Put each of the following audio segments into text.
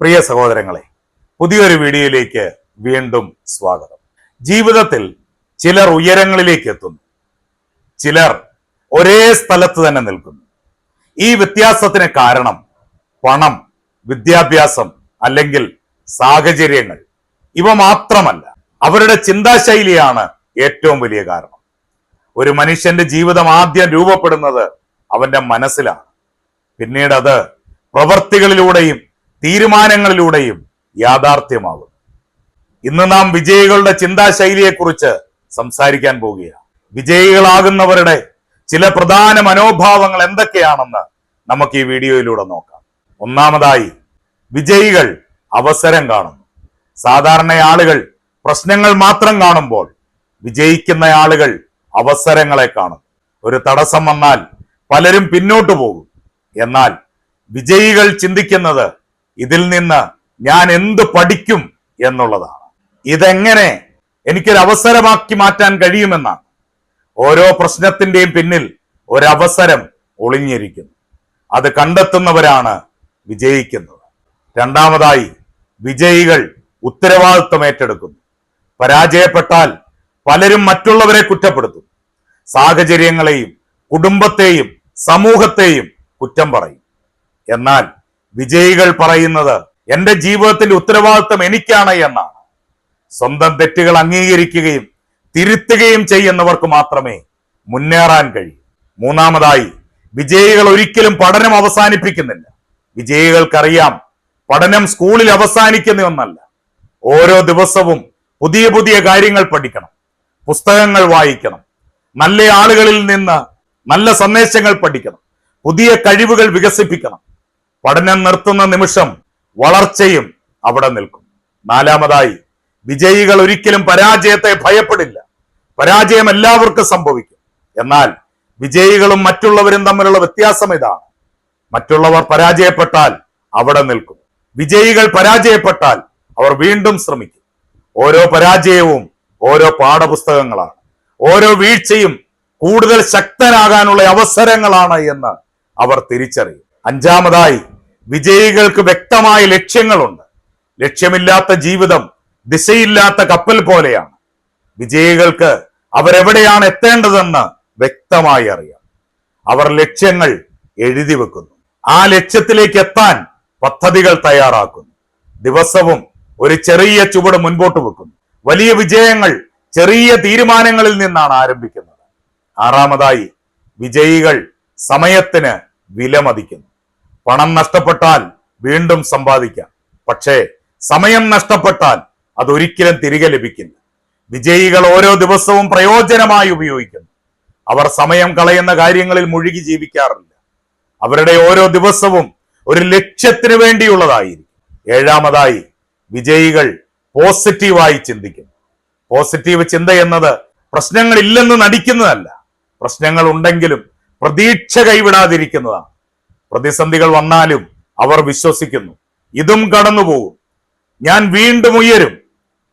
പ്രിയ സഹോദരങ്ങളെ, പുതിയൊരു വീഡിയോയിലേക്ക് വീണ്ടും സ്വാഗതം. ജീവിതത്തിൽ ചിലർ ഉയരങ്ങളിലേക്ക് എത്തുന്നു, ചിലർ ഒരേ സ്ഥലത്ത് തന്നെ നിൽക്കുന്നു. ഈ വ്യത്യാസത്തിന് കാരണം പണം, വിദ്യാഭ്യാസം അല്ലെങ്കിൽ സാഹചര്യങ്ങൾ ഇവ മാത്രമല്ല, അവരുടെ ചിന്താശൈലിയാണ് ഏറ്റവും വലിയ കാരണം. ഒരു മനുഷ്യന്റെ ജീവിതം ആദ്യം രൂപപ്പെടുന്നത് അവന്റെ മനസ്സിലാണ്. പിന്നീട് അത് പ്രവൃത്തികളിലൂടെയും തീരുമാനങ്ങളിലൂടെയും യാഥാർത്ഥ്യമാകും. ഇന്ന് നാം വിജയികളുടെ ചിന്താശൈലിയെക്കുറിച്ച് സംസാരിക്കാൻ പോവുകയാണ്. വിജയികളാകുന്നവരുടെ ചില പ്രധാന മനോഭാവങ്ങൾ എന്തൊക്കെയാണെന്ന് നമുക്ക് ഈ വീഡിയോയിലൂടെ നോക്കാം. ഒന്നാമതായി, വിജയികൾ അവസരം കാണുന്നു. സാധാരണ ആളുകൾ പ്രശ്നങ്ങൾ മാത്രം കാണുമ്പോൾ വിജയിക്കുന്ന ആളുകൾ അവസരങ്ങളെ കാണും. ഒരു തടസ്സം വന്നാൽ പലരും പിന്നോട്ടു പോകും. എന്നാൽ വിജയികൾ ചിന്തിക്കുന്നത് ഇതിൽ നിന്ന് ഞാൻ എന്ത് പഠിക്കും എന്നുള്ളതാണ്. ഇതെങ്ങനെ എനിക്കൊരു അവസരമാക്കി മാറ്റാൻ കഴിയുമെന്നാണ്. ഓരോ പ്രശ്നത്തിന്റെയും പിന്നിൽ ഒരവസരം ഒളിഞ്ഞിരിക്കുന്നു. അത് കണ്ടെത്തുന്നവരാണ് വിജയിക്കുന്നത്. രണ്ടാമതായി, വിജയികൾ ഉത്തരവാദിത്വം ഏറ്റെടുക്കുന്നു. പരാജയപ്പെട്ടാൽ പലരും മറ്റുള്ളവരെ കുറ്റപ്പെടുത്തും. സാഹചര്യങ്ങളെയും കുടുംബത്തെയും സമൂഹത്തെയും കുറ്റം പറയും. എന്നാൽ വിജയികൾ പറയുന്നത് എന്റെ ജീവിതത്തിന്റെ ഉത്തരവാദിത്വം എനിക്കാണ് എന്നാണ്. സ്വന്തം തെറ്റുകൾ അംഗീകരിക്കുകയും തിരുത്തുകയും ചെയ്യുന്നവർക്ക് മാത്രമേ മുന്നേറാൻ കഴിയൂ. മൂന്നാമതായി, വിജയികൾ ഒരിക്കലും പഠനം അവസാനിപ്പിക്കുന്നില്ല. വിജയികൾക്കറിയാം, പഠനം സ്കൂളിൽ അവസാനിക്കുന്ന ഒന്നല്ല. ഓരോ ദിവസവും പുതിയ പുതിയ കാര്യങ്ങൾ പഠിക്കണം, പുസ്തകങ്ങൾ വായിക്കണം, നല്ല ആളുകളിൽ നിന്ന് നല്ല സന്ദേശങ്ങൾ പഠിക്കണം, പുതിയ കഴിവുകൾ വികസിപ്പിക്കണം. പഠനം നിർത്തുന്ന നിമിഷം വളർച്ചയും അവിടെ നിൽക്കും. നാലാമതായി, വിജയികൾ ഒരിക്കലും പരാജയത്തെ ഭയപ്പെടില്ല. പരാജയം എല്ലാവർക്കും സംഭവിക്കും. എന്നാൽ വിജയികളും മറ്റുള്ളവരും തമ്മിലുള്ള വ്യത്യാസം ഇതാണ്: മറ്റുള്ളവർ പരാജയപ്പെട്ടാൽ അവിടെ നിൽക്കും. വിജയികൾ പരാജയപ്പെട്ടാൽ അവർ വീണ്ടും ശ്രമിക്കും. ഓരോ പരാജയവും ഓരോ പാഠപുസ്തകങ്ങളാണ്. ഓരോ വീഴ്ചയും കൂടുതൽ ശക്തനാകാനുള്ള അവസരങ്ങളാണ് എന്ന് അവർ തിരിച്ചറിയും. അഞ്ചാമതായി, വിജയികൾക്ക് വ്യക്തമായ ലക്ഷ്യങ്ങളുണ്ട്. ലക്ഷ്യമില്ലാത്ത ജീവിതം ദിശയില്ലാത്ത കപ്പൽ പോലെയാണ്. വിജയികൾക്ക് അവരെവിടെയാണ് എത്തേണ്ടതെന്ന് വ്യക്തമായി അറിയാം. അവർ ലക്ഷ്യങ്ങൾ എഴുതി വെക്കുന്നു. ആ ലക്ഷ്യത്തിലേക്ക് എത്താൻ പദ്ധതികൾ തയ്യാറാക്കുന്നു. ദിവസവും ഒരു ചെറിയ ചുവട് മുൻപോട്ട് വെക്കുന്നു. വലിയ വിജയങ്ങൾ ചെറിയ തീരുമാനങ്ങളിൽ നിന്നാണ് ആരംഭിക്കുന്നത്. ആറാമതായി, വിജയികൾ സമയത്തിന് വിലമതിക്കുന്നു. പണം നഷ്ടപ്പെട്ടാൽ വീണ്ടും സമ്പാദിക്കാം, പക്ഷേ സമയം നഷ്ടപ്പെട്ടാൽ അതൊരിക്കലും തിരികെ ലഭിക്കില്ല. വിജയികൾ ഓരോ ദിവസവും പ്രയോജനമായി ഉപയോഗിക്കുന്നു. അവർ സമയം കളയുന്ന കാര്യങ്ങളിൽ മുഴുകി ജീവിക്കാറില്ല. അവരുടെ ഓരോ ദിവസവും ഒരു ലക്ഷ്യത്തിന് വേണ്ടിയുള്ളതായിരിക്കും. ഏഴാമതായി, വിജയികൾ പോസിറ്റീവായി ചിന്തിക്കുന്നു. പോസിറ്റീവ് ചിന്ത എന്നത് പ്രശ്നങ്ങളില്ലെന്ന് നടിക്കുന്നതല്ല, പ്രശ്നങ്ങൾ ഉണ്ടെങ്കിലും പ്രതീക്ഷ കൈവിടാതിരിക്കുന്നതാണ്. പ്രതിസന്ധികൾ വന്നാലും അവർ വിശ്വസിക്കുന്നു, ഇതും കടന്നുപോകും, ഞാൻ വീണ്ടും ഉയരും,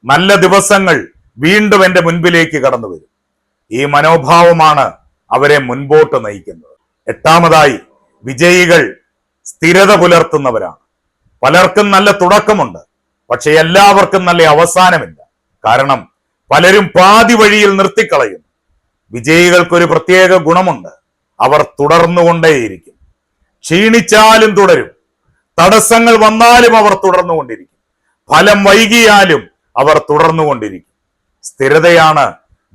നല്ല ദിവസങ്ങൾ വീണ്ടും എന്റെ മുൻപിലേക്ക് കടന്നു വരും. ഈ മനോഭാവമാണ് അവരെ മുൻപോട്ട് നയിക്കുന്നത്. എട്ടാമതായി, വിജയികൾ സ്ഥിരത പുലർത്തുന്നവരാണ്. പലർക്കും നല്ല തുടക്കമുണ്ട്, പക്ഷെ എല്ലാവർക്കും നല്ല അവസാനമില്ല. കാരണം പലരും പാതി വഴിയിൽ നിർത്തിക്കളയുന്നു. വിജയികൾക്കൊരു പ്രത്യേക ഗുണമുണ്ട്: അവർ തുടർന്നുകൊണ്ടേയിരിക്കും. ക്ഷീണിച്ചാലും തുടരും, തടസ്സങ്ങൾ വന്നാലും അവർ തുടർന്നുകൊണ്ടിരിക്കും, ഫലം വൈകിയാലും അവർ തുടർന്നുകൊണ്ടിരിക്കും. സ്ഥിരതയാണ്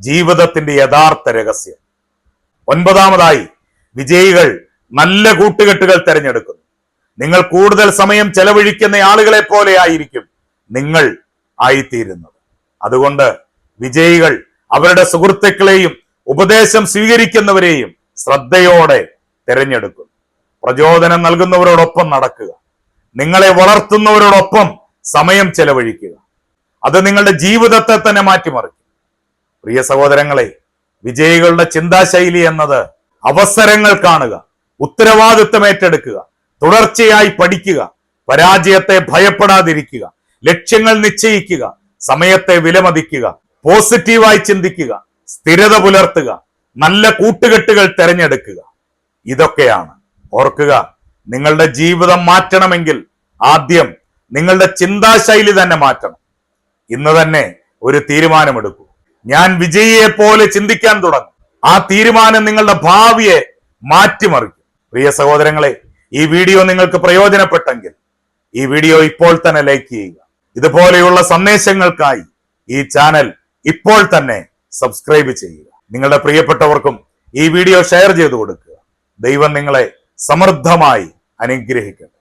ജീവിതത്തിന്റെ യഥാർത്ഥ രഹസ്യം. ഒൻപതാമതായി, വിജയികൾ നല്ല കൂട്ടുകെട്ടുകൾ തിരഞ്ഞെടുക്കുന്നു. നിങ്ങൾ കൂടുതൽ സമയം ചെലവഴിക്കുന്ന ആളുകളെ പോലെ ആയിരിക്കും നിങ്ങൾ ആയിത്തീരുന്നത്. അതുകൊണ്ട് വിജയികൾ അവരുടെ സുഹൃത്തുക്കളെയും ഉപദേശം സ്വീകരിക്കുന്നവരെയും ശ്രദ്ധയോടെ തിരഞ്ഞെടുക്കുന്നു. പ്രചോദനം നൽകുന്നവരോടൊപ്പം നടക്കുക, നിങ്ങളെ വളർത്തുന്നവരോടൊപ്പം സമയം ചെലവഴിക്കുക. അത് നിങ്ങളുടെ ജീവിതത്തെ തന്നെ മാറ്റിമറിക്കും. പ്രിയ സഹോദരങ്ങളെ, വിജയികളുടെ ചിന്താശൈലി എന്നത് അവസരങ്ങൾ കാണുക, ഉത്തരവാദിത്വം ഏറ്റെടുക്കുക, തുടർച്ചയായി പഠിക്കുക, പരാജയത്തെ ഭയപ്പെടാതിരിക്കുക, ലക്ഷ്യങ്ങൾ നിശ്ചയിക്കുക, സമയത്തെ വിലമതിക്കുക, പോസിറ്റീവായി ചിന്തിക്കുക, സ്ഥിരത പുലർത്തുക, നല്ല കൂട്ടുകെട്ടുകൾ തിരഞ്ഞെടുക്കുക. ഇതൊക്കെയാണ്. ഓർക്കുക, നിങ്ങളുടെ ജീവിതം മാറ്റണമെങ്കിൽ ആദ്യം നിങ്ങളുടെ ചിന്താശൈലി തന്നെ മാറ്റണം. ഇന്ന് തന്നെ ഒരു തീരുമാനമെടുക്കൂ. ഞാൻ വിജയിയെ പോലെ ചിന്തിക്കാൻ തുടങ്ങും. ആ തീരുമാനം നിങ്ങളുടെ ഭാവിയെ മാറ്റിമറിക്കും. പ്രിയ സഹോദരങ്ങളെ, ഈ വീഡിയോ നിങ്ങൾക്ക് പ്രയോജനപ്പെട്ടെങ്കിൽ ഈ വീഡിയോ ഇപ്പോൾ തന്നെ ലൈക്ക് ചെയ്യുക. ഇതുപോലെയുള്ള സന്ദേശങ്ങൾക്കായി ഈ ചാനൽ ഇപ്പോൾ തന്നെ സബ്സ്ക്രൈബ് ചെയ്യുക. നിങ്ങളുടെ പ്രിയപ്പെട്ടവർക്കും ഈ വീഡിയോ ഷെയർ ചെയ്തു കൊടുക്കുക. ദൈവം നിങ്ങളെ സമൃദ്ധമായി അനുഗ്രഹിക്കട്ടെ.